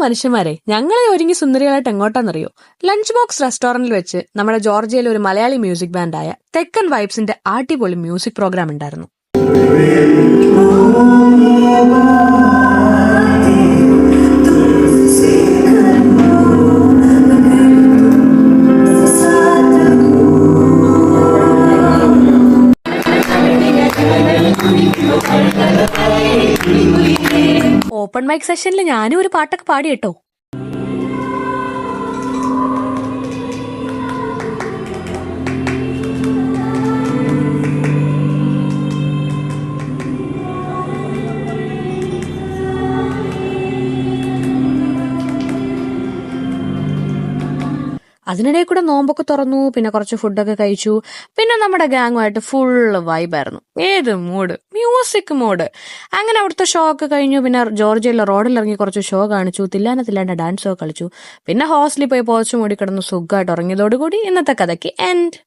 മനുഷ്യന്മാരെ, ഞങ്ങളെ ഒരുങ്ങി സുന്ദരികളായിട്ട് എങ്ങോട്ടാന്നറിയോ? ലഞ്ച് ബോക്സ് റെസ്റ്റോറന്റിൽ വെച്ച് നമ്മുടെ ജോർജിയയിലെ ഒരു മലയാളി മ്യൂസിക് ബാൻഡായ തെക്കൻ വൈബ്സിന്റെ അടിപൊളി മ്യൂസിക് പ്രോഗ്രാം ഉണ്ടായിരുന്നു. ഓപ്പൺ മൈക്ക് സെഷനിൽ ഞാനും ഒരു പാട്ടൊക്കെ പാടി കേട്ടോ. അതിനിടയിൽ കൂടെ നോമ്പൊക്കെ തുറന്നു, പിന്നെ കുറച്ച് ഫുഡൊക്കെ കഴിച്ചു. പിന്നെ നമ്മുടെ ഗാങ്ങുമായിട്ട് ഫുള്ള് വൈബായിരുന്നു. ഏത് മൂഡ്, മ്യൂസിക് മൂഡ്. അങ്ങനെ അവിടുത്തെ ഷോ ഒക്കെ കഴിഞ്ഞു. പിന്നെ ജോർജിയയിലെ റോഡിലിറങ്ങി കുറച്ച് ഷോ കാണിച്ചു, തില്ലാണ്ട ഡാൻസൊക്കെ കളിച്ചു. പിന്നെ ഹോസ്റ്റലിൽ പോയി പോസ്റ്റ് മൂടി കിടന്ന് സുഖമായിട്ട് ഉറങ്ങിയതോടുകൂടി ഇന്നത്തെ കഥയ്ക്ക് എൻഡ്.